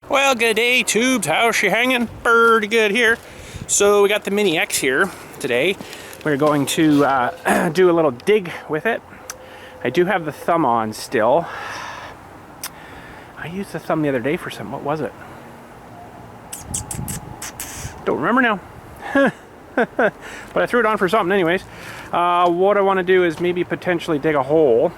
Well, good day, tubes. How's she hanging? Pretty good here. So we got the Mini X here today. We're going to do a little dig with it. I do have the thumb on still. I used the thumb the other day for something. What was it? Don't remember now. But I threw it on for something anyways. What I want to do is maybe potentially dig a hole.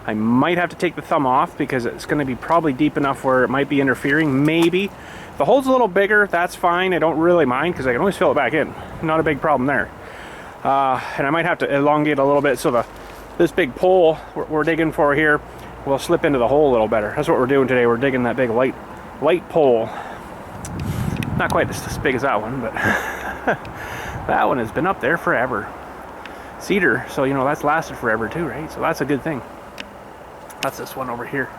I might have to take the thumb off because it's going to be probably deep enough where it might be interfering, maybe. If the hole's a little bigger, that's fine. I don't really mind because I can always fill it back in. Not a big problem there. And I might have to elongate a little bit so this big pole we're digging for here will slip into the hole a little better. That's what we're doing today. We're digging that big light pole. Not quite as big as that one, but that one has been up there forever. Cedar, so you know that's lasted forever too, right? So that's a good thing. That's this one over here.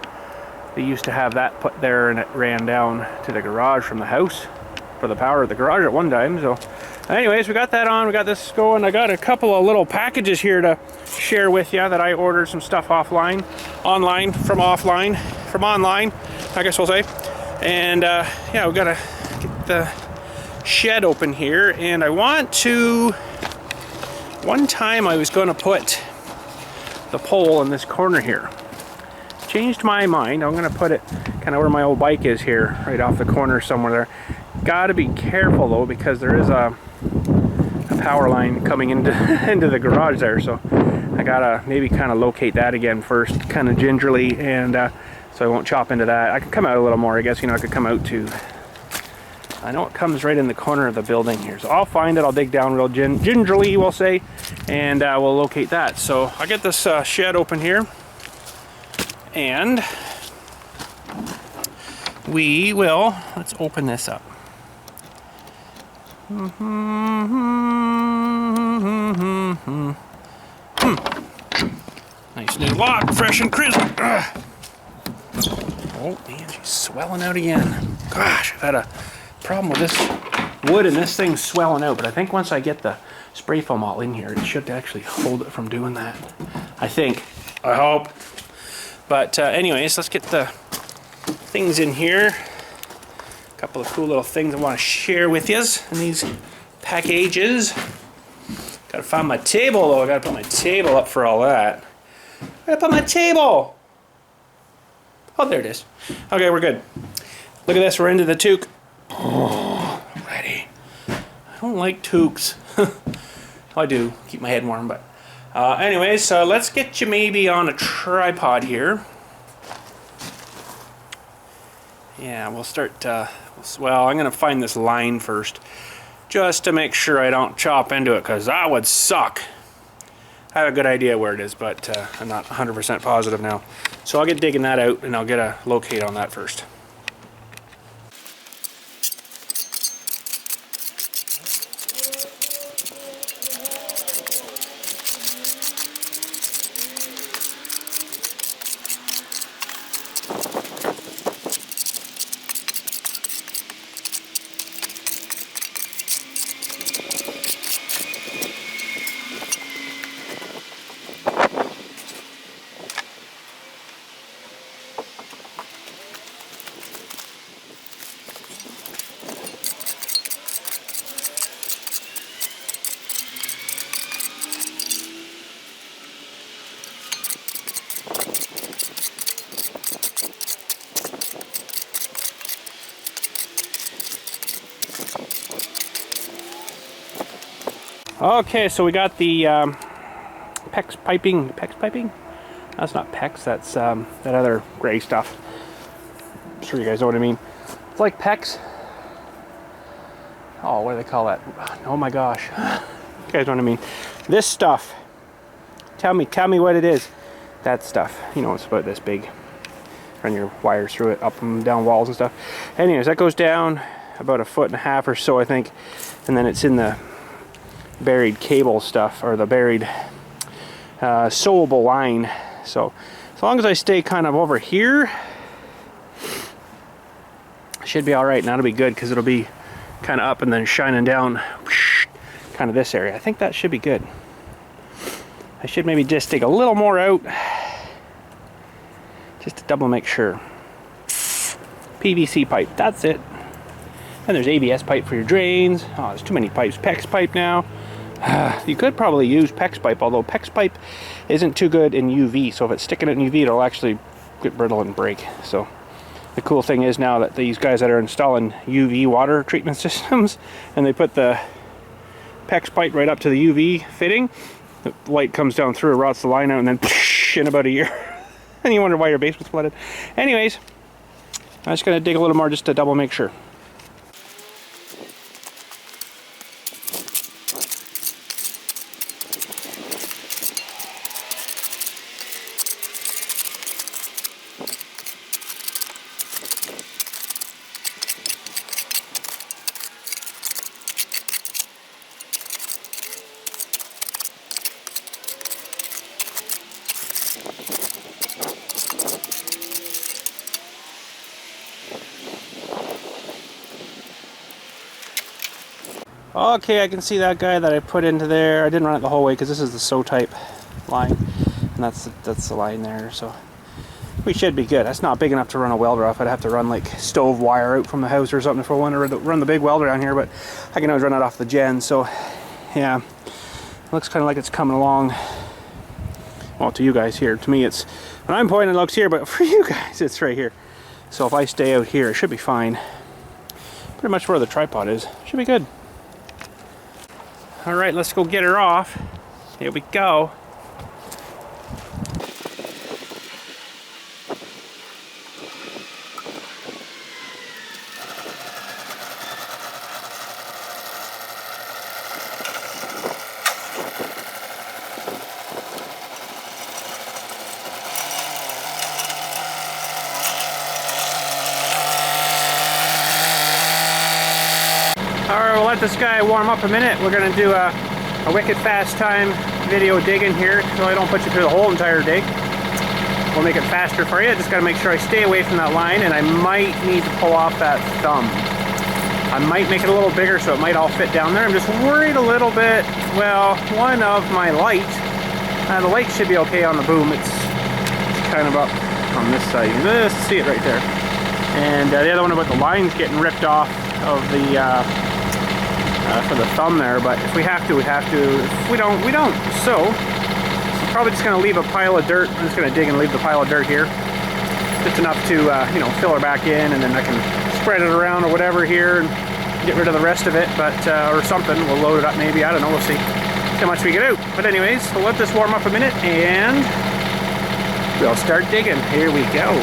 They used to have that put there and it ran down to the garage from the house for the power of the garage at one time. So anyways, we got that on, we got this going. I got a couple of little packages here to share with you that I ordered some stuff from online, I guess we'll say. And yeah, we gotta get the shed open here, and I want to, one time I was gonna put the pole in this corner here. Changed my mind. I'm gonna put it kind of where my old bike is here, right off the corner somewhere there. Gotta be careful though, because there is a power line coming into into the garage there, so I gotta maybe kind of locate that again first, kind of gingerly, and so I won't chop into that. I could come out a little more, I guess. You know, I could come out to, I know it comes right in the corner of the building here, so I'll find it. I'll dig down real gingerly, we'll say, and we'll locate that. So I'll get this shed open here, and we will, let's open this up. Nice new lock, fresh and crisp. Oh man, she's swelling out again. Gosh, I've had a problem with this wood and this thing's swelling out, but I think once I get the spray foam all in here, it should actually hold it from doing that. I think. I hope. But anyways, let's get the things in here. A couple of cool little things I want to share with you in these packages. Gotta find my table though. I gotta put my table up for all that. I gotta put my table. Oh, there it is. Okay, we're good. Look at this, we're into the toque. Oh, ready. I don't like toques. I do, keep my head warm, but anyways, let's get you maybe on a tripod here. Yeah, we'll start, well, I'm gonna find this line first, just to make sure I don't chop into it, because that would suck. I have a good idea where it is, but I'm not 100% positive now. So I'll get digging that out, and I'll get a locate on that first. Okay, so we got the PEX piping. PEX piping? That's not PEX, that's that other gray stuff. I'm sure you guys know what I mean. It's like PEX. Oh, what do they call that? Oh my gosh. You guys know what I mean. This stuff. Tell me what it is. That stuff. You know, it's about this big. Run your wires through it, up and down walls and stuff. Anyways, that goes down about 1.5 feet or so, I think. And then it's in the buried cable stuff, or the buried sewable line. So as long as I stay kind of over here, should be all right, and that'll be good because it'll be kind of up and then shining down kind of this area. I think that should be good. I should maybe just take a little more out just to double make sure. PVC pipe, that's it. And there's ABS pipe for your drains. Oh, there's too many pipes. PEX pipe now. You could probably use PEX pipe, although PEX pipe isn't too good in UV, so if it's sticking in UV, it'll actually get brittle and break. So the cool thing is now that these guys that are installing UV water treatment systems, and they put the PEX pipe right up to the UV fitting, the light comes down through, rots the line out, and then in about a year. And you wonder why your basement's flooded. Anyways, I'm just going to dig a little more just to double make sure. Okay, I can see that guy that I put into there. I didn't run it the whole way because this is the SO type line, and that's the line there. So we should be good. That's not big enough to run a welder off. I'd have to run like stove wire out from the house or something if I wanted to run the big welder down here. But I can always run it off the gen. So yeah, it looks kind of like it's coming along. Well, to you guys here. To me, it's when I'm pointing, it looks here, but for you guys, it's right here. So if I stay out here, it should be fine. Pretty much where the tripod is. Should be good. Alright, let's go get her off. Here we go. Alright, we'll let this guy warm up a minute. We're going to do a wicked fast time video digging here, so I don't put you through the whole entire dig. We'll make it faster for you. I just got to make sure I stay away from that line, and I might need to pull off that thumb. I might make it a little bigger so it might all fit down there. I'm just worried a little bit. Well, one of my light, the light should be okay on the boom. It's kind of up on this side. Let's see it right there. And the other one about the lines getting ripped off of the for the thumb there, but if we have to, we have to. If we don't, we don't. So I'm probably just going to leave a pile of dirt. I'm just going to dig and leave the pile of dirt here, just enough to you know, fill her back in, and then I can spread it around or whatever here and get rid of the rest of it. But or something, we'll load it up maybe. I don't know. We'll see how much we get out. But anyways, we'll let this warm up a minute and we'll start digging. Here we go.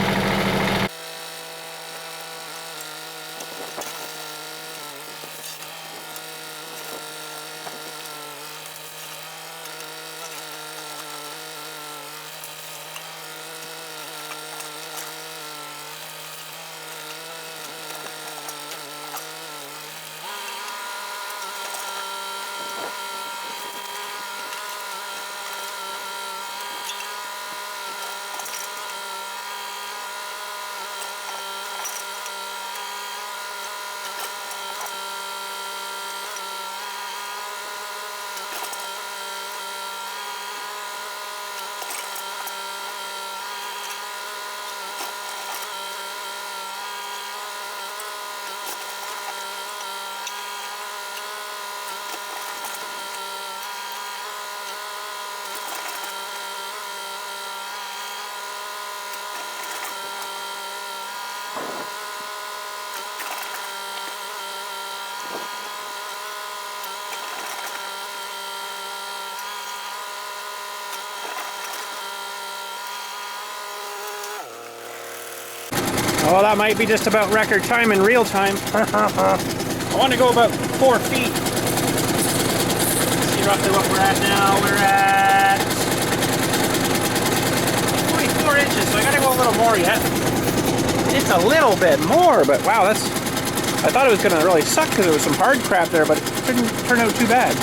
Oh, that might be just about record time in real time. I want to go about 4 feet. Let's see roughly what we're at now. We're at 44 inches, so I gotta go a little more yet. It's a little bit more, but wow, that's... I thought it was gonna really suck because there was some hard crap there, but it didn't turn out too bad.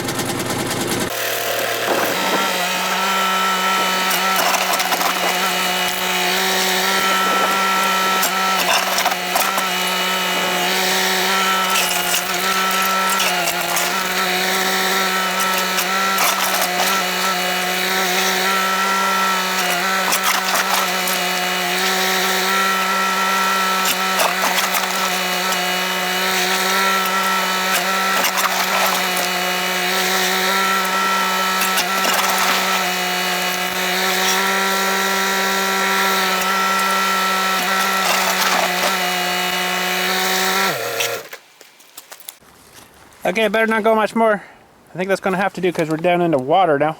Okay, better not go much more. I think that's going to have to do because we're down into water now,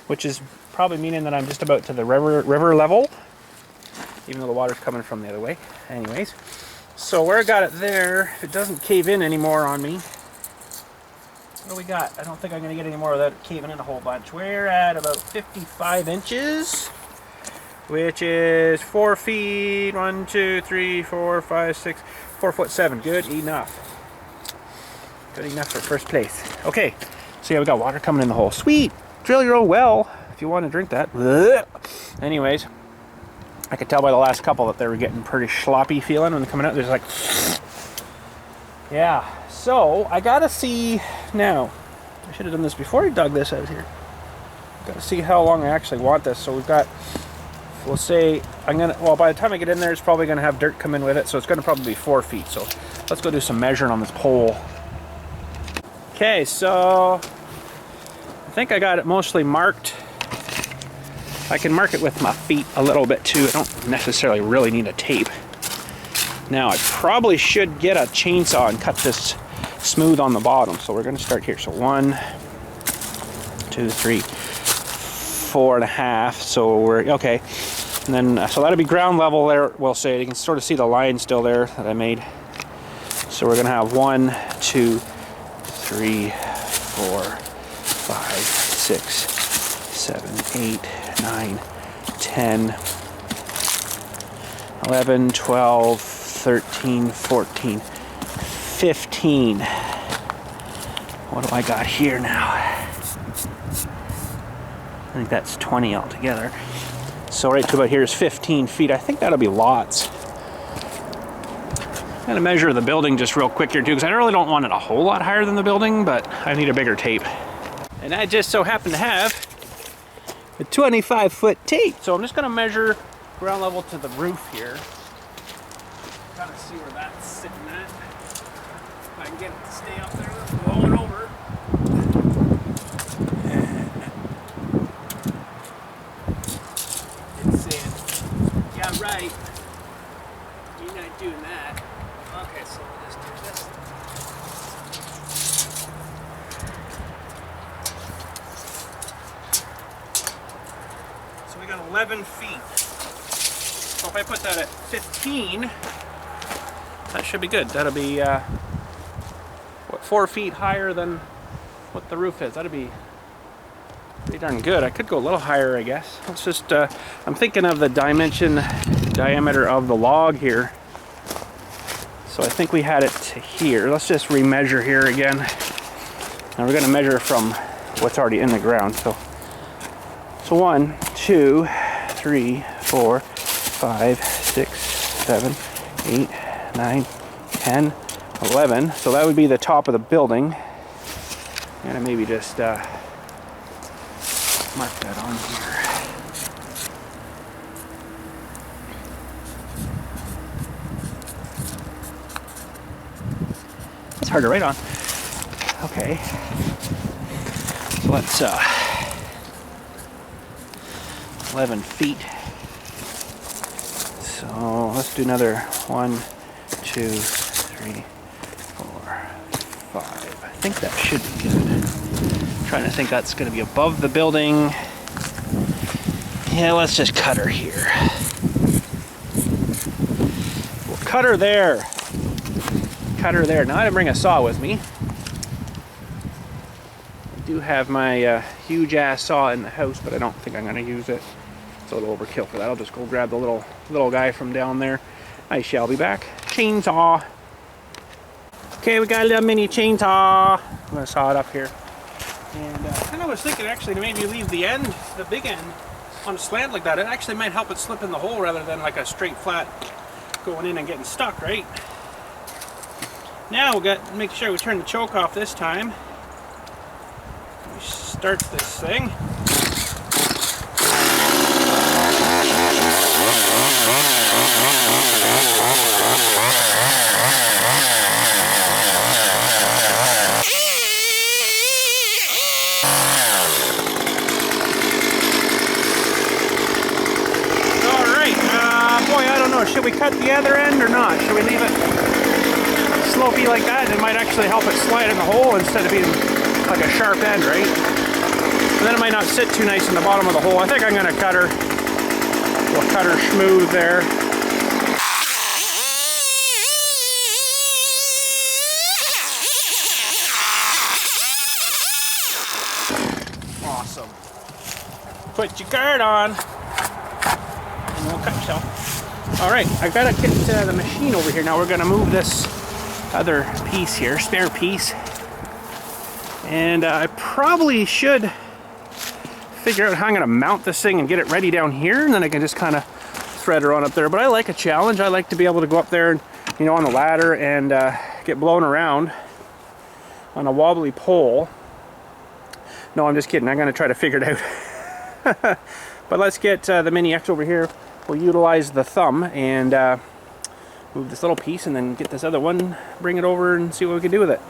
which is probably meaning that I'm just about to the river level, even though the water's coming from the other way. Anyways, so where I got it there, if it doesn't cave in anymore on me, what do we got? I don't think I'm going to get any more without it caving in a whole bunch. We're at about 55 inches, which is 4 feet, 1, 2, 3, 4, 5, 6, 4 foot 7. Good enough. Good enough for first place. Okay, so yeah, we got water coming in the hole. Sweet! Drill your own well if you want to drink that. Blech. Anyways, I could tell by the last couple that they were getting pretty sloppy feeling when they're coming out. There's like, yeah. So I gotta see now. I should have done this before I dug this out here. Gotta see how long I actually want this. So we've got, we'll say, well, by the time I get in there, it's probably gonna have dirt come in with it. So it's gonna probably be 4 feet. So let's go do some measuring on this pole. Okay, so I think I got it mostly marked. I can mark it with my feet a little bit too. I don't necessarily really need a tape. Now I probably should get a chainsaw and cut this smooth on the bottom. So we're gonna start here. So 1, 2, 3, 4.5. So we're okay. And then, so that'll be ground level there, we'll say. You can sort of see the line still there that I made. So we're gonna have 1, 2, 3, 4, 5, 6, 7, 8, 9, 10, 11, 12, 13, 14, 15. What do I got here now? I think that's 20 altogether. So right to about here is 15 feet. I think that'll be lots. I'm gonna measure the building just real quick here too, because I really don't want it a whole lot higher than the building, but I need a bigger tape. And I just so happen to have a 25-foot tape. So I'm just gonna measure ground level to the roof here. Kind of see where that's sitting at. If I can get it to stay up there, let's blow it over. It's saying, yeah, right. You're not doing that. Okay, so we'll just do this. So we got 11 feet. So if I put that at 15, that should be good. That'll be, what, 4 feet higher than what the roof is. That'll be pretty darn good. I could go a little higher, I guess. Let's just, I'm thinking of the diameter of the log here. So I think we had it to here. Let's just remeasure here again. And we're gonna measure from what's already in the ground. So 1, 2, 3, 4, 5, 6, 7, 8, 9, 10, 11. So that would be the top of the building. I'm gonna maybe just mark that on here. It's hard to write on. Okay. So let's 11 feet. So let's do another 1, 2, 3, 4, 5. I think that should be good. I'm trying to think that's going to be above the building. Yeah, let's just cut her here. We'll cut her there. Cut her there. Now I didn't bring a saw with me. I do have my huge ass saw in the house, but I don't think I'm going to use it. It's a little overkill for that. I'll just go grab the little guy from down there. I shall be back. Chainsaw. Okay, we got a little mini chainsaw. I'm going to saw it up here. And I kind of was thinking actually to maybe leave the end, the big end, on a slant like that. It actually might help it slip in the hole rather than like a straight flat going in and getting stuck, right? Now we've got to make sure we turn the choke off this time. We start this thing. Alright, boy, I don't know. Should we cut the other end or not? Should we leave it slopey like that, it might actually help it slide in the hole instead of being like a sharp end, right? And then it might not sit too nice in the bottom of the hole. I think I'm gonna cut her. We'll cut her smooth there. Awesome. Put your guard on. And we'll cut yourself. Alright, I've got to get the machine over here. Now we're going to move this other piece here, spare piece. And I probably should figure out how I'm going to mount this thing and get it ready down here. And then I can just kind of thread her on up there. But I like a challenge. I like to be able to go up there and, you know, on the ladder and get blown around on a wobbly pole. No, I'm just kidding. I'm going to try to figure it out. But let's get the Mini X over here. We'll utilize the thumb and move this little piece and then get this other one, bring it over and see what we can do with it.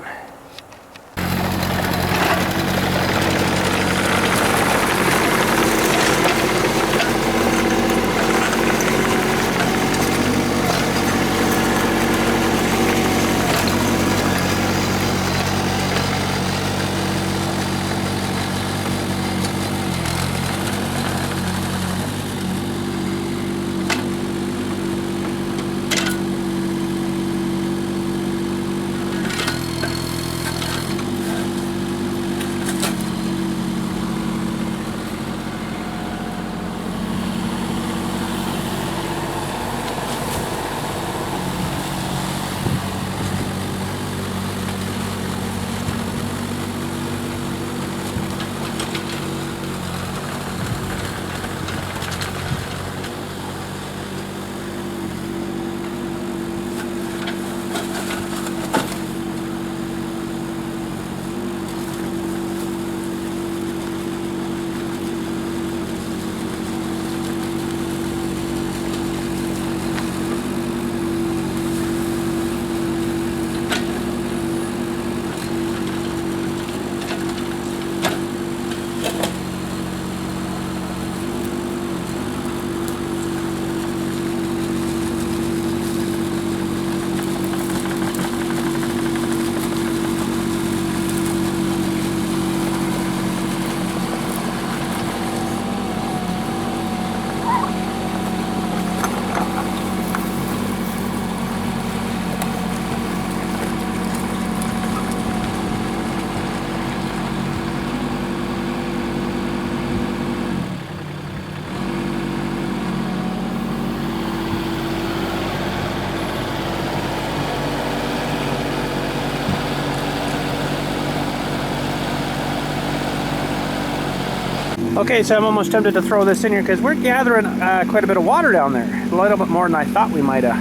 Okay, so I'm almost tempted to throw this in here because we're gathering quite a bit of water down there. A little bit more than I thought we might have.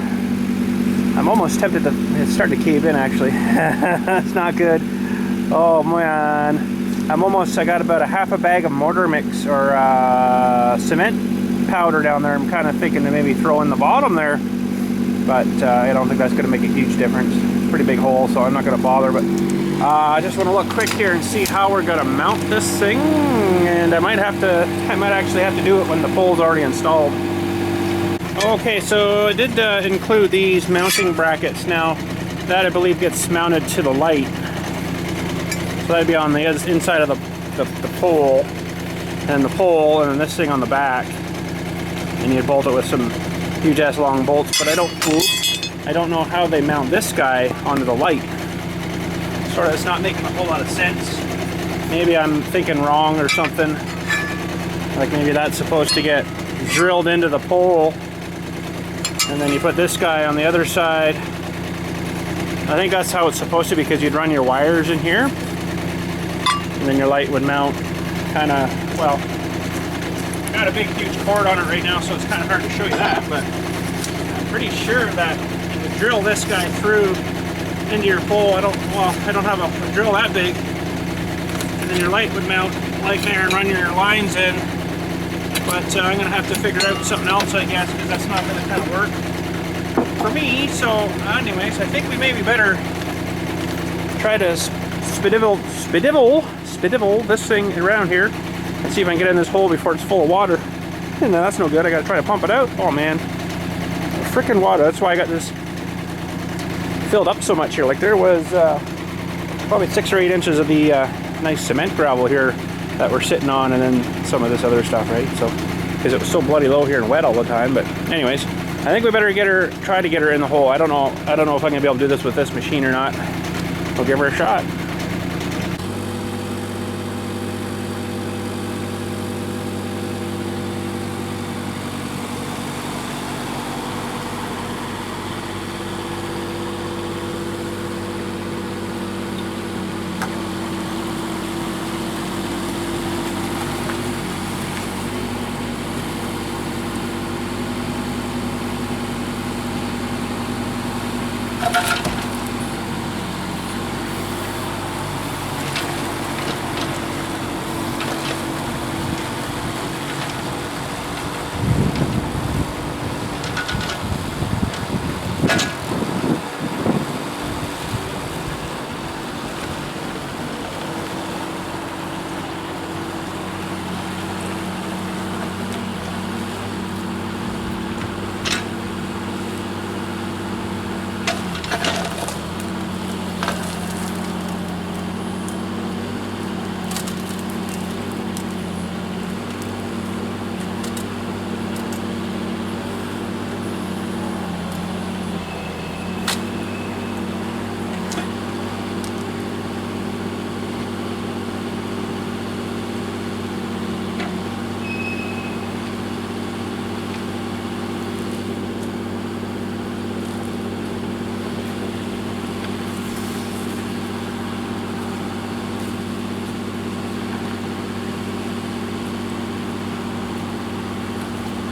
I'm almost tempted to, it's starting to cave in actually. It's not good. Oh man. I got about a half a bag of mortar mix or cement powder down there. I'm kind of thinking to maybe throw in the bottom there. But I don't think that's going to make a huge difference. It's a pretty big hole, so I'm not going to bother. But I just want to look quick here and see how we're going to mount this thing. And I might actually have to do it when the pole's already installed. Okay, so I did include these mounting brackets. Now, that I believe gets mounted to the light. So that'd be on the inside of the pole, and the pole, and then this thing on the back. And you bolt it with some huge ass long bolts, but I don't know how they mount this guy onto the light. Sort of, it's not making a whole lot of sense. Maybe I'm thinking wrong or something. Like maybe that's supposed to get drilled into the pole, and then you put this guy on the other side. I think that's how it's supposed to be, because you'd run your wires in here, and then your light would mount kind of, well, got a big huge cord on it right now, so it's kind of hard to show you that, but I'm pretty sure that you would drill this guy through into your pole. I don't have a drill that big, and then your light would mount like there and run your lines in. But I'm gonna have to figure out something else, I guess, because that's not gonna kind of work for me. So anyways, I think we maybe better try to spedivel this thing around here and see if I can get in this hole before it's full of water. And that's no good. I gotta try to pump it out. Oh man, freaking water. That's why I got this filled up so much here. Like there was probably 6 or 8 inches of the nice cement gravel here that we're sitting on, and then some of this other stuff, right? So, because it was so bloody low here and wet all the time. But anyways, I think we better try to get her in the hole. I don't know if I'm gonna be able to do this with this machine or not. We'll give her a shot.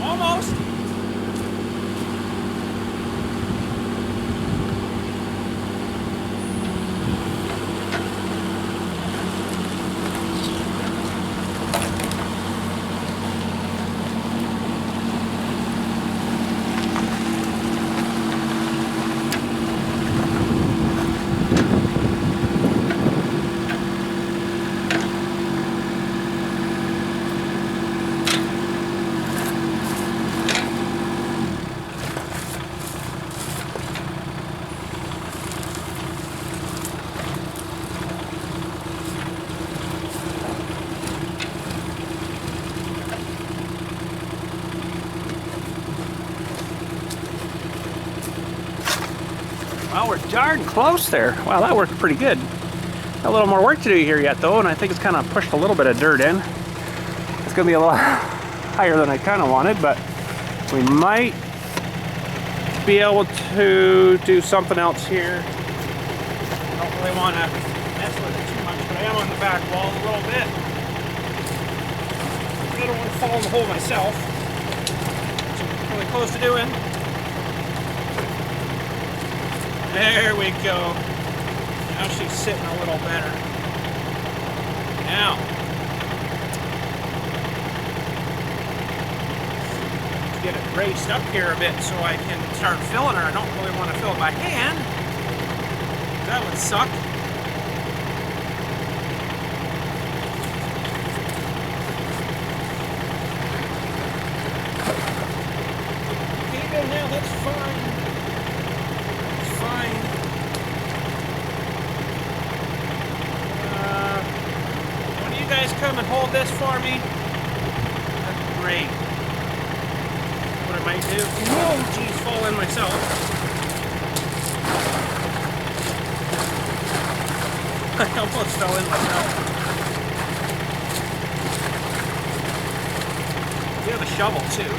Almost. Well, we're darn close there. Wow, that worked pretty good. Got a little more work to do here yet though, and I think it's kind of pushed a little bit of dirt in. It's gonna be a little higher than I kind of wanted, but we might be able to do something else here. I don't really want to mess with it too much, but I am on the back wall a little bit. I don't want to fall in the hole myself. So I'm really close to doing. There we go. Now she's sitting a little better. Now, let's get it braced up here a bit so I can start filling her. I don't really want to fill it by hand. That would suck. Okay, good now, that's fine. You guys come and hold this for me. That's great. What I might do? Oh, geez, fall in myself. I almost fell in myself. We have a shovel too.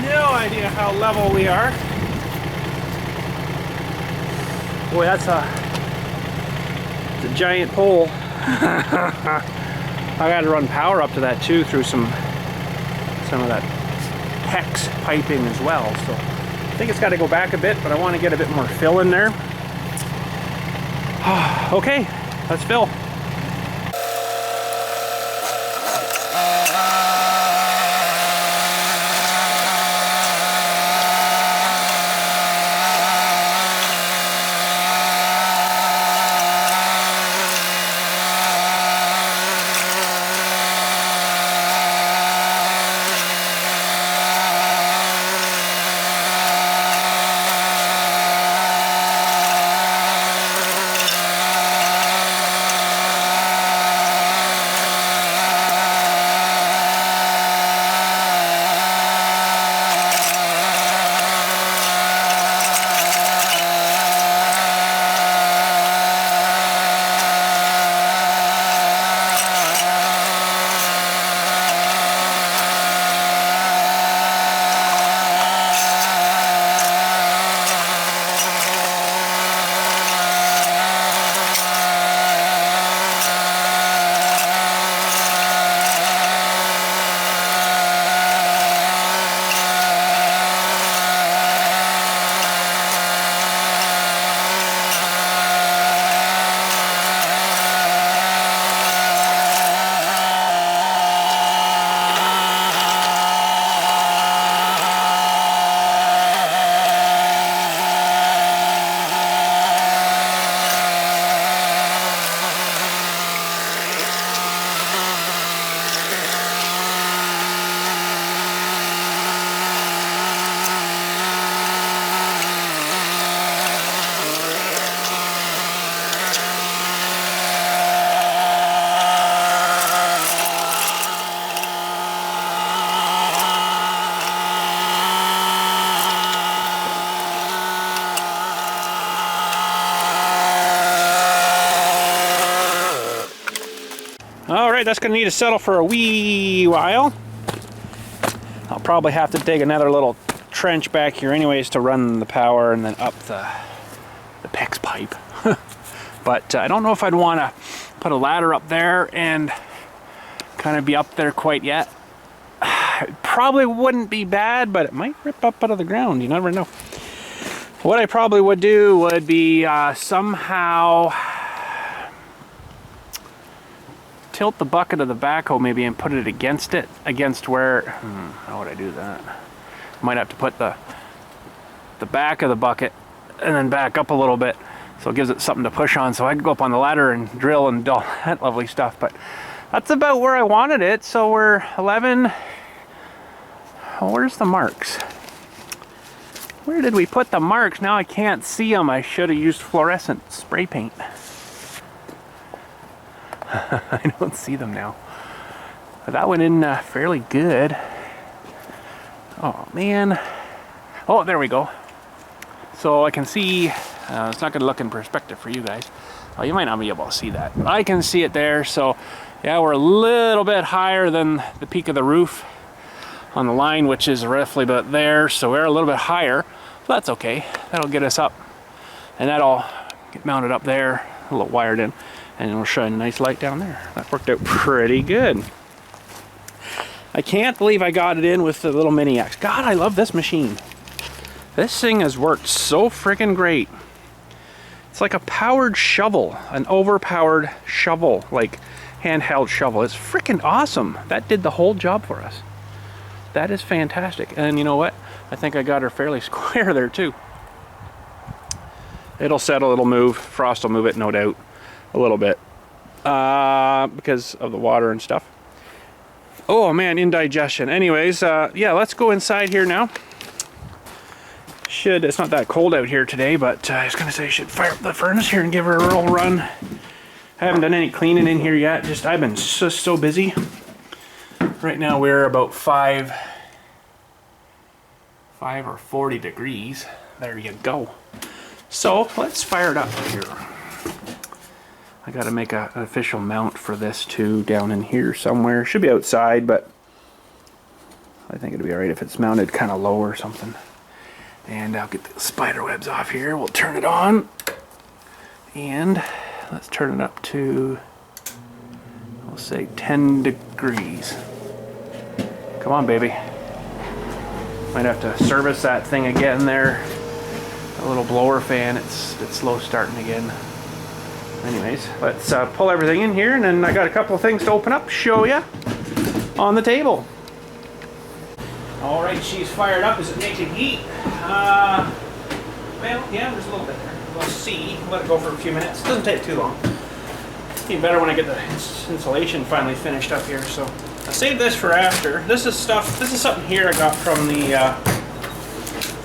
No idea how level we are. Boy, that's It's a giant pole. I got to run power up to that too through some of that PEX piping as well. So I think it's got to go back a bit, but I want to get a bit more fill in there. Okay, let's fill. Alright, that's going to need to settle for a wee while. I'll probably have to dig another little trench back here anyways to run the power and then up the PEX pipe. But I don't know if I'd want to put a ladder up there and kind of be up there quite yet. It probably wouldn't be bad, but it might rip up out of the ground. You never know. What I probably would do would be somehow tilt the bucket of the backhoe maybe and put it against where, how would I do that? Might have to put the back of the bucket and then back up a little bit so it gives it something to push on, so I can go up on the ladder and drill and do all that lovely stuff. But that's about where I wanted it. So we're 11. Oh, where's the marks? Where did we put the marks? Now I can't see them. I should have used fluorescent spray paint. I don't see them now. But that went in fairly good. Oh man. Oh, there we go. So I can see, it's not going to look in perspective for you guys. Oh, you might not be able to see that. But I can see it there. So yeah, we're a little bit higher than the peak of the roof on the line, which is roughly about there. So we're a little bit higher. So that's okay. That'll get us up. And that'll get mounted up there, a little wired in. And it'll shine a nice light down there. That worked out pretty good. I can't believe I got it in with the little Mini X. God, I love this machine. This thing has worked so freaking great. It's like a powered shovel, an overpowered shovel, like handheld shovel. It's freaking awesome. That did the whole job for us. That is fantastic. And you know what? I think I got her fairly square there too. It'll settle, it'll move. Frost will move it, no doubt. A little bit because of the water and stuff. Oh man, indigestion. Anyways, yeah, let's go inside here now. It's not that cold out here today, but I was gonna say I should fire up the furnace here and give her a roll run. I haven't done any cleaning in here yet. Just I've been so busy. Right now we're about 5 or 40 degrees. There you go. So let's fire it up here. I got to make an official mount for this too, down in here somewhere. Should be outside, but I think it'll be alright if it's mounted kind of low or something. And I'll get the spider webs off here. We'll turn it on. And let's turn it up to, we'll say 10 degrees. Come on, baby. Might have to service that thing again there. A little blower fan, it's slow starting again. Anyways, let's pull everything in here, and then I got a couple of things to open up, show you on the table. All right, she's fired up. Is it making heat? Well, yeah, there's a little bit there. We'll see. Let it go for a few minutes. It doesn't take too long. Even better when I get the insulation finally finished up here. So I saved this for after. This is something here I got from the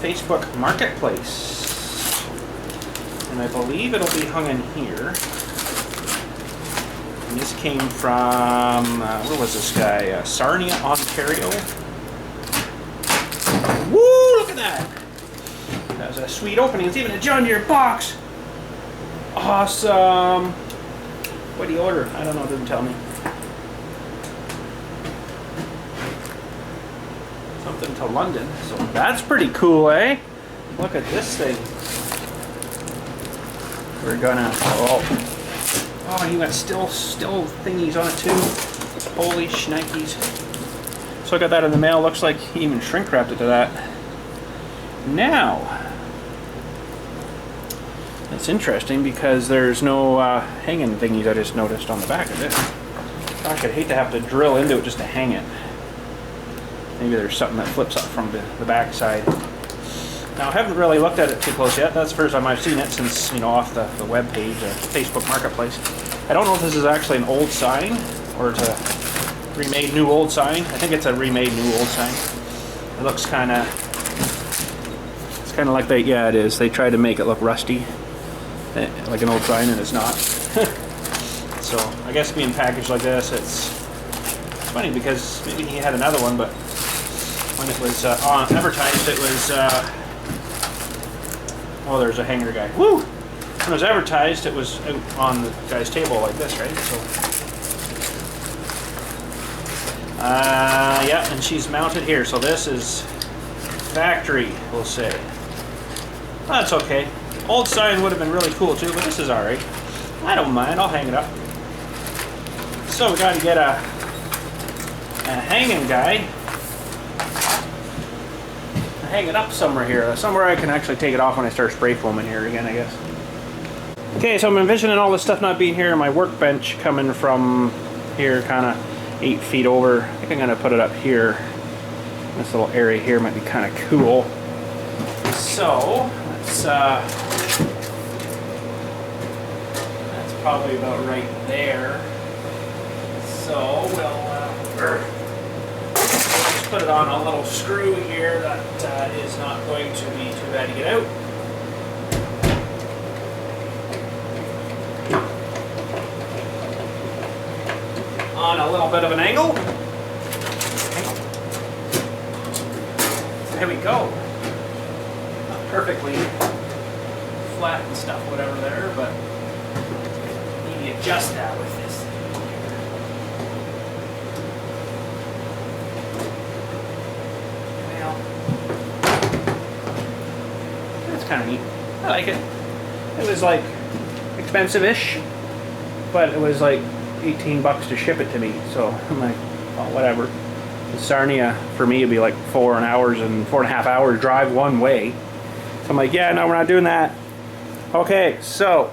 Facebook Marketplace. And I believe it'll be hung in here. And this came from, where was this guy? Sarnia, Ontario. Woo, look at that. That was a sweet opening. It's even a John Deere box. Awesome. What do you order? I don't know, it didn't tell me. Something to London. So that's pretty cool, eh? Look at this thing. We're gonna, oh, you got still thingies on it too. Holy shnikes. So I got that in the mail. Looks like he even shrink wrapped it to that. Now, it's interesting because there's no hanging thingies I just noticed on the back of it. Gosh, I'd hate to have to drill into it just to hang it. Maybe there's something that flips up from the back side. Now, I haven't really looked at it too close yet. That's the first time I've seen it since, you know, off the web page, Facebook Marketplace. I don't know if this is actually an old sign or it's a remade new old sign. I think it's a remade new old sign. It looks kind of, it's kind of like they, yeah, it is. They tried to make it look rusty, like an old sign, and it's not. So I guess being packaged like this, it's funny because maybe he had another one, but when it was advertised, it was. Oh, there's a hanger guy. Woo! When it was advertised, it was out on the guy's table like this, right? So, yeah, and she's mounted here. So this is factory, we'll say. Well, that's okay. Old sign would have been really cool too, but this is all right. I don't mind. I'll hang it up. So we got to get a hanging guy. Hang it up somewhere here, somewhere I can actually take it off when I start spray foaming here again, I guess. Okay, so I'm envisioning all this stuff not being here, my workbench coming from here, kind of 8 feet over. I think I'm going to put it up here. This little area here might be kind of cool. So, let's, that's probably about right there. So, we'll, put it on a little screw here that is not going to be too bad to get out. On a little bit of an angle. There we go. Not perfectly flat and stuff, whatever there, but maybe adjust that with this. Kind of neat. I like it. It was like expensive-ish, but it was like 18 bucks to ship it to me. So I'm like, well, whatever. The Sarnia for me would be like 4.5 hours drive one way. So I'm like, yeah, no, we're not doing that. Okay, so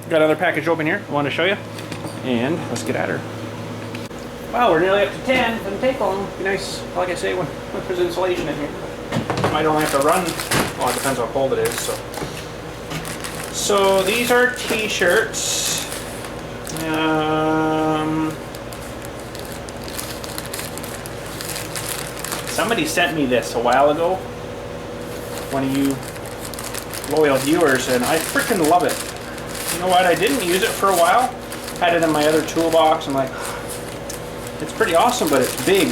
got another package open here. I want to show you, and let's get at her. Well, we're nearly up to 10. Doesn't take long. Be nice, like I say, when there's insulation in here. Might only have to run. Well, it depends how cold it is. So these are t-shirts. Somebody sent me this a while ago. One of you loyal viewers, and I freaking love it. You know what? I didn't use it for a while. Had it in my other toolbox. I'm like, it's pretty awesome, but it's big.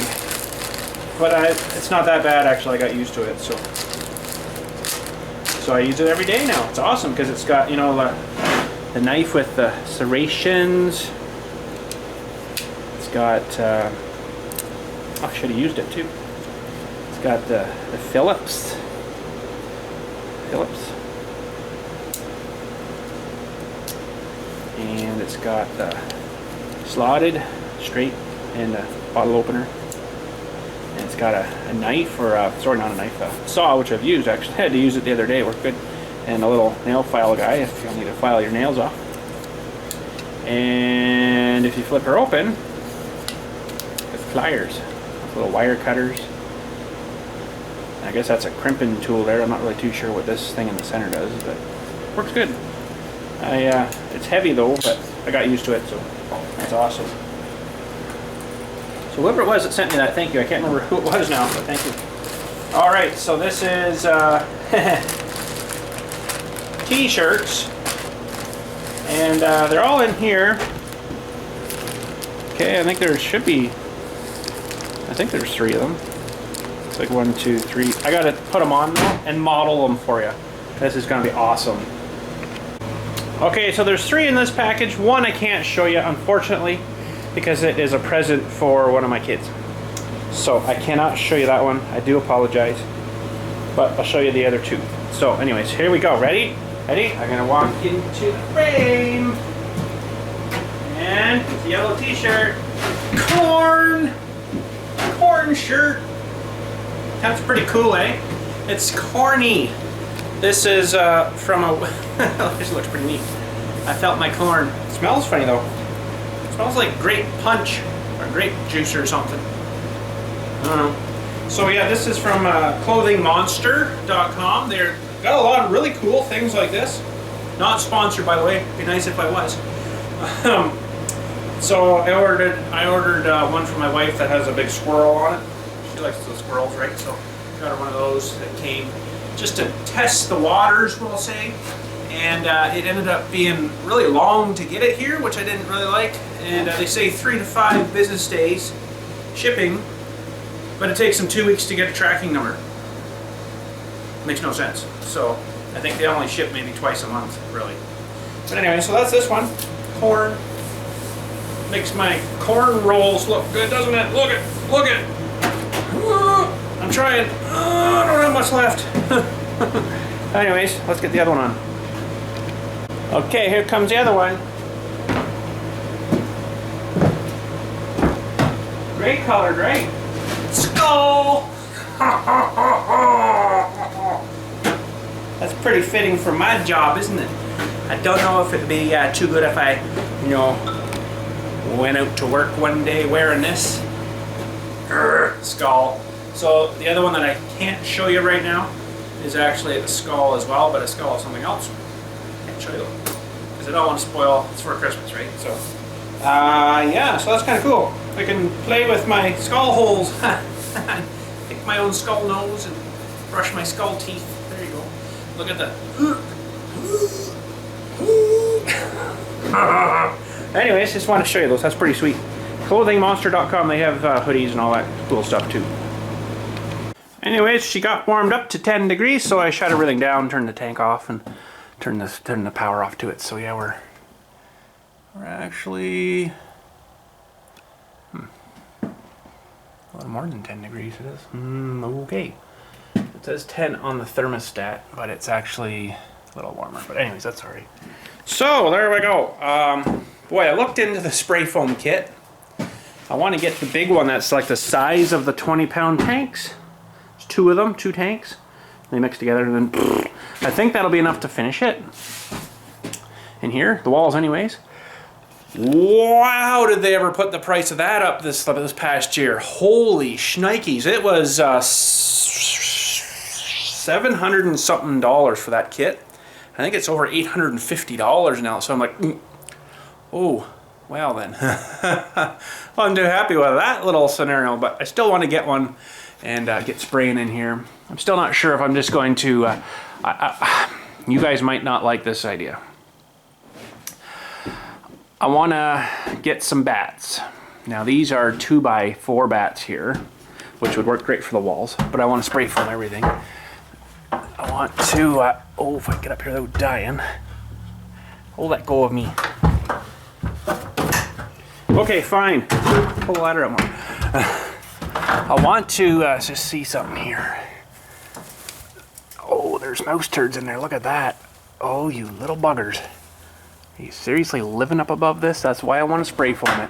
But it's not that bad, actually. I got used to it, so I use it every day now. It's awesome because it's got, you know, the knife with the serrations. It's got, oh, I should have used it too. It's got the Phillips. and it's got the slotted straight and a bottle opener. And it's got a knife, or sorry, not a knife, a saw, which I've used actually. I had to use it the other day, it worked good. And a little nail file guy if you'll need to file your nails off. And if you flip her open, with pliers, little wire cutters. I guess that's a crimping tool there. I'm not really too sure what this thing in the center does, but works good. It's heavy though, but I got used to it, so that's awesome. So whoever it was that sent me that, thank you. I can't remember who it was now, but thank you. All right, so this is t-shirts, and they're all in here. Okay, I think there should be, I think there's 3 of them. It's like 1, 2, 3. I gotta put them on though and model them for you. This is gonna be awesome. Okay, so there's 3 in this package. 1 I can't show you, unfortunately, because it is a present for one of my kids. So I cannot show you that one. I do apologize, but I'll show you the other 2. So anyways, here we go. Ready? Ready? I'm gonna walk into the frame. And it's a yellow t-shirt. Corn shirt. That's pretty cool, eh? It's corny. This is from a, this looks pretty neat. I felt my corn. It smells funny though. It smells like grape punch or grape juice or something. I don't know. So yeah, this is from clothingmonster.com. They're got a lot of really cool things like this. Not sponsored, by the way. It'd be nice if I was. So I ordered one for my wife that has a big squirrel on it. She likes the squirrels, right? So got her one of those that came just to test the waters, we'll say. And it ended up being really long to get it here, which I didn't really like. And they say 3 to 5 business days shipping, but it takes them 2 weeks to get a tracking number. Makes no sense. So I think they only ship maybe twice a month, really. But anyway, so that's this one. Corn. Makes my corn rolls look good, doesn't it? Look it, look it. I'm trying. I don't have much left. Anyways, let's get the other one on. Okay, here comes the other one. Great colored, right? Skull! That's pretty fitting for my job, isn't it? I don't know if it'd be too good if I, you know, went out to work one day wearing this. Skull. So the other one that I can't show you right now is actually a skull as well, but a skull of something else. Can't show you because I don't want to spoil. It's for Christmas, right? So yeah, so that's kind of cool. I can play with my skull holes. Pick my own skull nose and brush my skull teeth. There you go. Look at that. Anyways, just want to show you those. That's pretty sweet. Clothingmonster.com. They have hoodies and all that cool stuff too. Anyways, she got warmed up to 10 degrees, so I shut everything down, turned the tank off, and turned the power off to it. So yeah, we're actually a little more than 10 degrees. It is. Okay. It says 10 on the thermostat, but it's actually a little warmer. But anyways, that's alright. So there we go. Boy, I looked into the spray foam kit. I want to get the big one that's like the size of the 20-pound tanks. There's 2 of them, 2 tanks. They mix together and then I think that'll be enough to finish it. In here, the walls anyways. Wow, did they ever put the price of that up this past year? Holy shnikes. It was $700 and something for that kit. I think it's over $850 now, so I'm like, oh, well then. Well, I'm too happy with that little scenario, but I still want to get one and get spraying in here. I'm still not sure if I'm just going to, you guys might not like this idea. I want to get some bats. Now these are 2x4 bats here, which would work great for the walls, but I want to spray foam everything. I want to, oh, if I get up here without dying. Oh, let go of me. Okay, fine. Pull the ladder up more. I want to just see something here. Oh, there's mouse turds in there. Look at that. Oh, you little buggers. Are you seriously living up above this? That's why I want to spray foam it.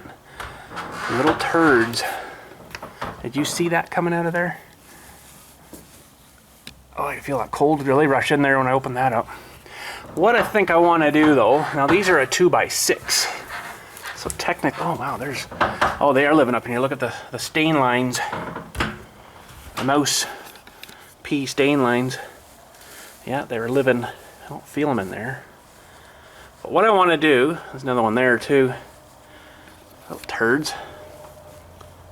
Little turds. Did you see that coming out of there? Oh, I feel that cold really rush in there when I open that up. What I think I want to do though, now these are a 2x6. So technically, oh wow, there's, oh they are living up in here. Look at the stain lines. The mouse pea stain lines. Yeah, they're living, I don't feel them in there. But what I want to do, there's another one there too. Little turds.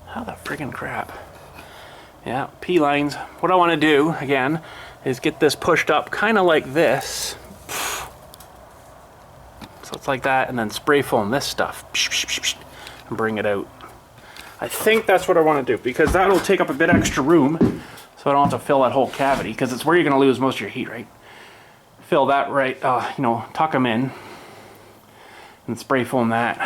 How the friggin' crap. Yeah, pea lines. What I want to do, again, is get this pushed up kind of like this. So it's like that, and then spray foam this stuff. And bring it out. I think that's what I want to do, because that'll take up a bit extra room, so I don't have to fill that whole cavity, because it's where you're going to lose most of your heat, right? Fill that right, you know, tuck them in, and spray foam that.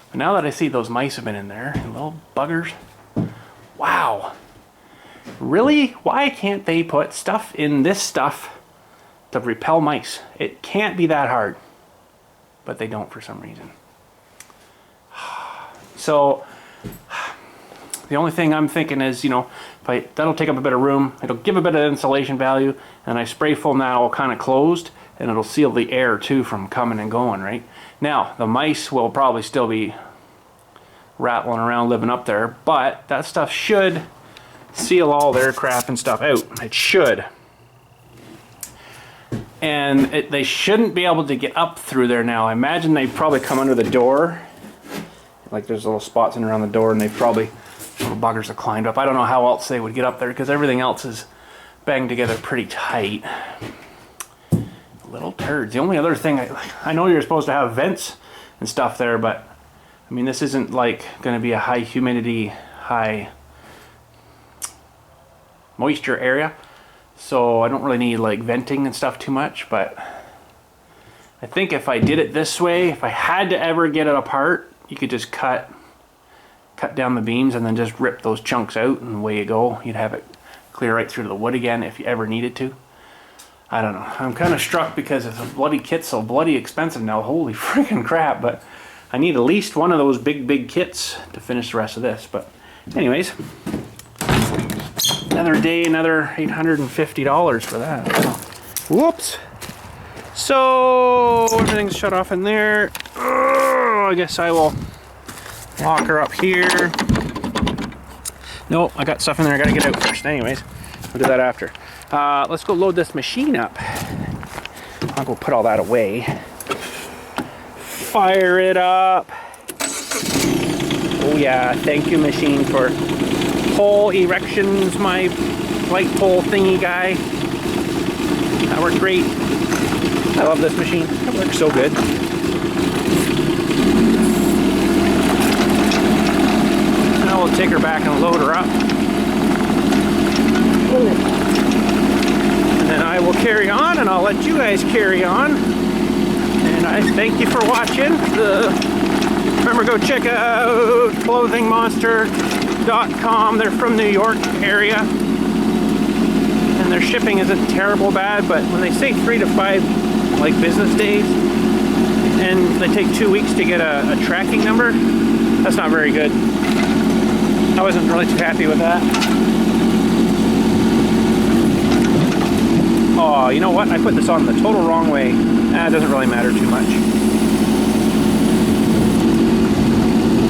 But now that I see those mice have been in there, little buggers, wow. Really? Why can't they put stuff in this stuff to repel mice? It can't be that hard. But they don't for some reason. So, the only thing I'm thinking is, you know, that'll take up a bit of room, it'll give a bit of insulation value, and I spray foam that all kind of closed, and it'll seal the air too from coming and going, right? Now, the mice will probably still be rattling around living up there, but that stuff should seal all their crap and stuff out. It should. And they shouldn't be able to get up through there now. I imagine they probably come under the door. Like there's little spots in around the door, and they've probably, little buggers have climbed up. I don't know how else they would get up there, because everything else is banged together pretty tight. Little turds. The only other thing, I know you're supposed to have vents and stuff there, but I mean, this isn't like going to be a high humidity, high moisture area, so I don't really need like venting and stuff too much. But I think if I did it this way, if I had to ever get it apart, you could just cut down the beams and then just rip those chunks out, and away you go. You'd have it clear right through to the wood again if you ever needed to. I don't know. I'm kind of struck because the bloody kit's so bloody expensive now. Holy freaking crap! But I need at least one of those big kits to finish the rest of this. But anyways, another day, another $850 for that. Whoops. So everything's shut off in there. Oh, I guess I will lock her up here. Nope, I got stuff in there I gotta get out first. Anyways, we'll do that after. Let's go load this machine up. I'll go put all that away. Fire it up. Oh yeah, thank you machine for pole erections, my light pole thingy guy. That worked great. I love this machine. It works so good. Now we'll take her back and load her up. Oh. And then I will carry on, and I'll let you guys carry on. And I thank you for watching. Remember, go check out clothingmonster.com. They're from New York area. And their shipping isn't terrible bad, but when they say 3 to 5 like business days, and they take 2 weeks to get a tracking number, that's not very good. I wasn't really too happy with that. Oh, you know what? I put this on the total wrong way. It doesn't really matter too much.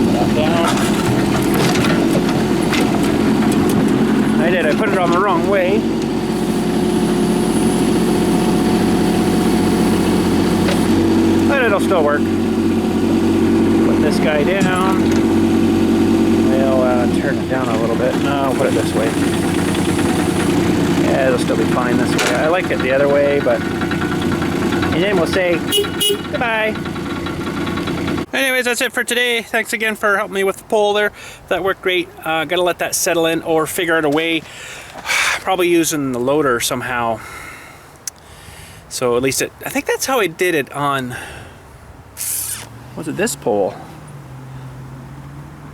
Put that down. I did. I put it on the wrong way. But it'll still work. Put this guy down. We'll turn it down a little bit. No, I'll put it this way. Yeah, it'll still be fine this way. I like it the other way, but... And then we'll say goodbye. Anyways, that's it for today. Thanks again for helping me with the pole there. That worked great. Gotta let that settle in or figure out a way. Probably using the loader somehow. So at least I think that's how I did it on... Was it this pole?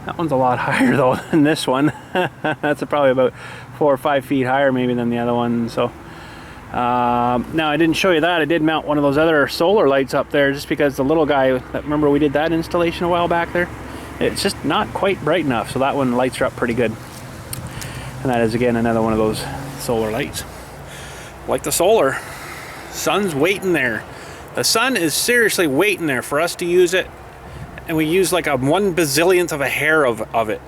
That one's a lot higher though than this one. That's probably about 4 or 5 feet higher maybe than the other one. So Now I didn't show you that. I did mount one of those other solar lights up there just because the little guy, remember we did that installation a while back there? It's just not quite bright enough, so that one lights her up pretty good. And that is again another one of those solar lights. Like the solar, sun's waiting there. The sun is seriously waiting there for us to use it, and we use like a 1 bazillionth of a hair of it.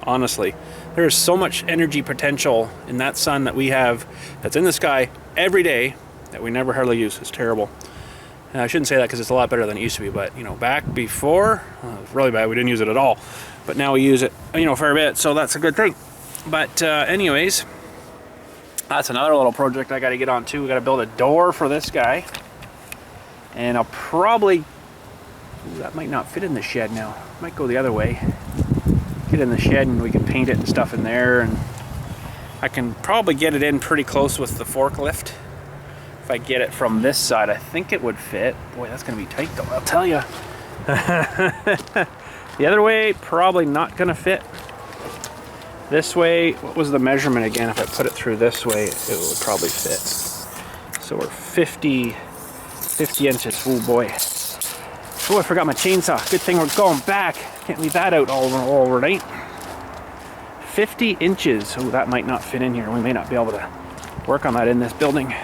Honestly, there is so much energy potential in that sun that we have that's in the sky every day that we never hardly use. It's terrible. And I shouldn't say that because it's a lot better than it used to be, but you know, back before, it was really bad. We didn't use it at all, but now we use it, you know, a fair bit, so that's a good thing. But anyways, that's another little project I got to get on too. We got to build a door for this guy, and I'll probably, that might not fit in the shed now. Might go the other way. Get in the shed and we can paint it and stuff in there, and I can probably get it in pretty close with the forklift. If I get it from this side, I think it would fit. Boy, that's gonna be tight though, I'll tell you. The other way, probably not gonna fit. This way, what was the measurement again? If I put it through this way, it would probably fit. So we're 50 inches, oh boy. Oh, I forgot my chainsaw. Good thing we're going back. Can't leave that out all overnight. 50 inches. Oh, that might not fit in here. We may not be able to work on that in this building.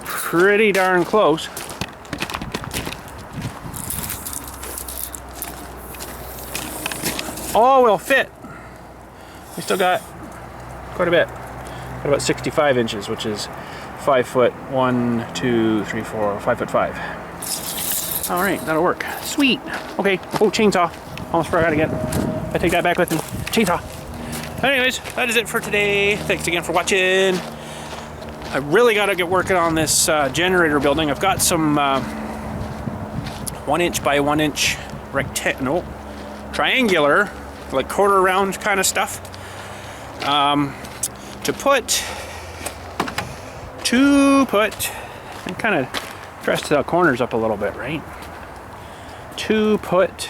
Pretty darn close. Oh, we'll fit. We still got quite a bit. Got about 65 inches, which is 5 foot 1, 2, 3, 4, 5 foot 5. All right, that'll work. Sweet. Okay. Oh, chainsaw. Almost forgot again. I take that back with me. Chainsaw. Anyways, that is it for today. Thanks again for watching. I really got to get working on this generator building. I've got some 1 inch by 1 inch triangular, like quarter round kind of stuff, to put and kind of dress the corners up a little bit, right? To put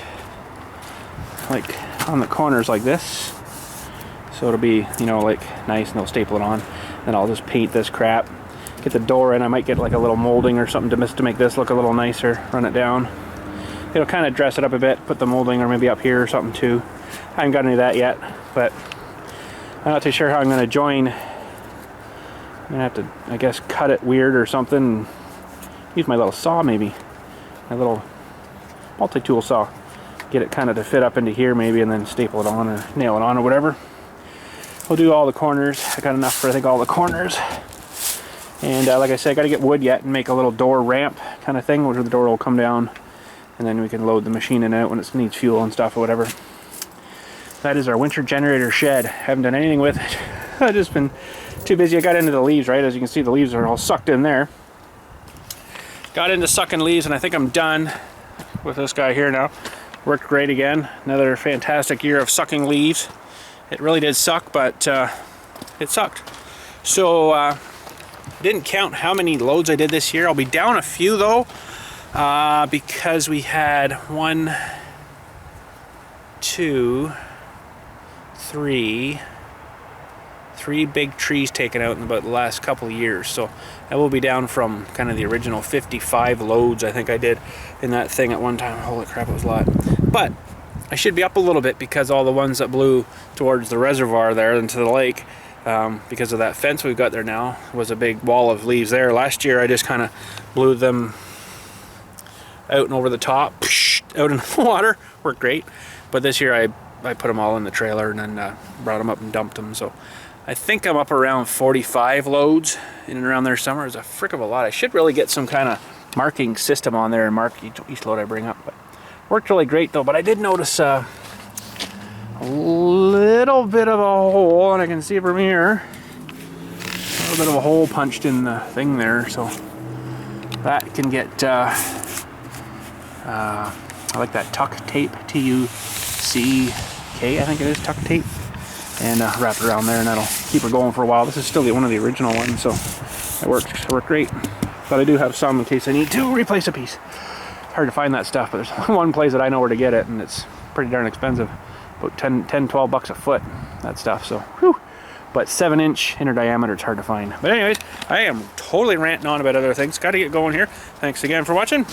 like on the corners like this, so it'll be, you know, like nice, and they'll staple it on. Then I'll just paint this crap, get the door in. I might get like a little molding or something to make this look a little nicer, run it down. It'll kind of dress it up a bit, put the molding or maybe up here or something too. I haven't got any of that yet, but I'm not too sure how I'm going to join. I'm going to have to, I guess, cut it weird or something. Use my little saw maybe, my little multi-tool saw. Get it kind of to fit up into here maybe, and then staple it on or nail it on or whatever. We'll do all the corners. I got enough for, I think, all the corners. And like I said, I got to get wood yet and make a little door ramp kind of thing where the door will come down, and then we can load the machine in and out when it needs fuel and stuff or whatever. That is our winter generator shed. Haven't done anything with it. I've just been too busy. I got into the leaves, right? As you can see, the leaves are all sucked in there. Got into sucking leaves, and I think I'm done with this guy here now. Worked great again. Another fantastic year of sucking leaves. It really did suck, but it sucked. So didn't count how many loads I did this year. I'll be down a few though, because we had 1, 2, 3 big trees taken out in about the last couple of years. So I will be down from kind of the original 55 loads I think I did in that thing at one time. Holy crap, it was a lot. But I should be up a little bit because all the ones that blew towards the reservoir there into the lake, because of that fence we've got there now, was a big wall of leaves there. Last year I just kind of blew them out and over the top, out in the water. Worked great. But this year I put them all in the trailer and then brought them up and dumped them. So I think I'm up around 45 loads in and around there somewhere. It's a frick of a lot. I should really get some kind of marking system on there and mark each load I bring up. But worked really great though. But I did notice a little bit of a hole, and I can see it from here. A little bit of a hole punched in the thing there, so that can get I like that tuck tape, T-U-C-K, I think it is, tuck tape, and wrap it around there, and that'll keep it going for a while. This is still one of the original ones, so it worked great. But I do have some in case I need to replace a piece. Hard to find that stuff, but there's one place that I know where to get it, and it's pretty darn expensive. About 10, 12 bucks a foot, that stuff. So, whew, but 7-inch inner diameter, it's hard to find. But anyways, I am totally ranting on about other things. Got to get going here. Thanks again for watching.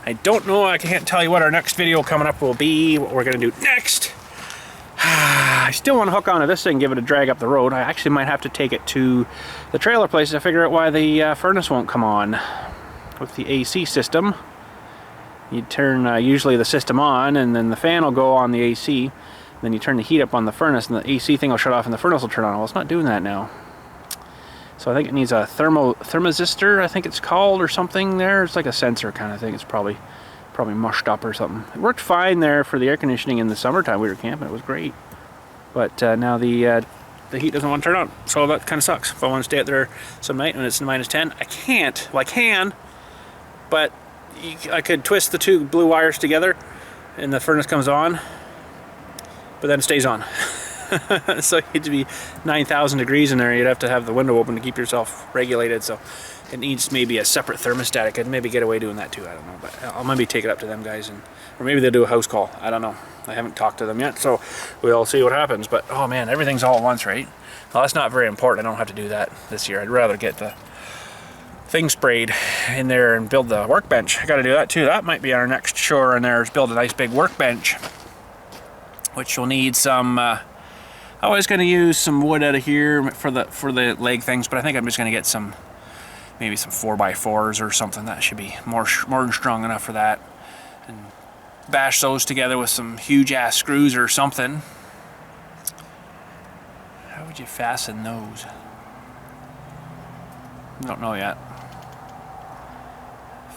I don't know, I can't tell you what our next video coming up will be, what we're going to do next. I still want to hook onto this thing, give it a drag up the road. I actually might have to take it to the trailer place to figure out why the furnace won't come on with the AC system. You turn usually the system on, and then the fan will go on the AC. Then you turn the heat up on the furnace, and the AC thing will shut off, and the furnace will turn on. Well, it's not doing that now. So I think it needs a thermistor, I think it's called, or something there. It's like a sensor kind of thing. It's probably mushed up or something. It worked fine there for the air conditioning in the summertime. We were camping, it was great. But now the heat doesn't want to turn on, so that kind of sucks. If I want to stay out there some night when it's -10, I can't. Well, I can, but I could twist the two blue wires together and the furnace comes on, but then it stays on. So you'd to be 9,000 degrees in there. You'd have to have the window open to keep yourself regulated. So it needs maybe a separate thermostat. I could maybe get away doing that too. I don't know, but I'll maybe take it up to them guys, or maybe they'll do a house call. I don't know. I haven't talked to them yet, so we'll see what happens. But oh man, everything's all at once, right? Well, that's not very important. I don't have to do that this year. I'd rather get the thing sprayed in there and build the workbench. I got to do that too. That might be our next chore in there, is build a nice big workbench, which will need some. I was going to use some wood out of here for the leg things, but I think I'm just going to get maybe some 4x4s or something. That should be more than strong enough for that, and bash those together with some huge ass screws or something. How would you fasten those? I don't know yet.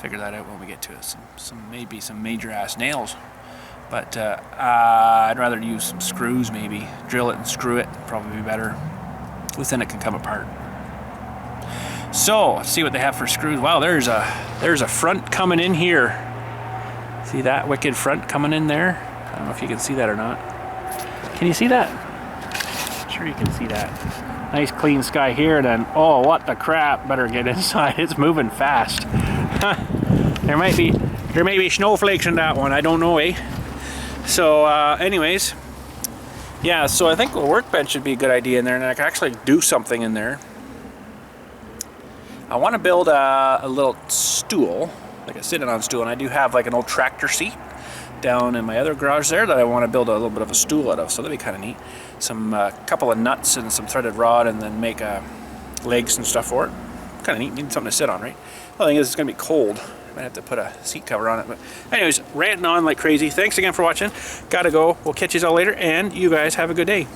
Figure that out when we get to it. Maybe some major ass nails. But I'd rather use some screws, maybe. Drill it and screw it, probably be better. At least then it can come apart. So, let's see what they have for screws. Wow, there's a front coming in here. See that wicked front coming in there? I don't know if you can see that or not. Can you see that? I'm sure you can see that. Nice clean sky here, then, oh, what the crap, better get inside. It's moving fast. There may be snowflakes in that one, I don't know, eh? So anyways, yeah, so I think a workbench would be a good idea in there, and I can actually do something in there. I want to build a little stool, like a sit-on stool, and I do have like an old tractor seat down in my other garage there that I want to build a little bit of a stool out of, so that'd be kind of neat. Some couple of nuts and some threaded rod, and then make legs and stuff for it. Kind of neat, need something to sit on, right? The thing is, it's going to be cold. Might have to put a seat cover on it. But anyways, ranting on like crazy. Thanks again for watching. Gotta go. We'll catch you all later, and you guys have a good day.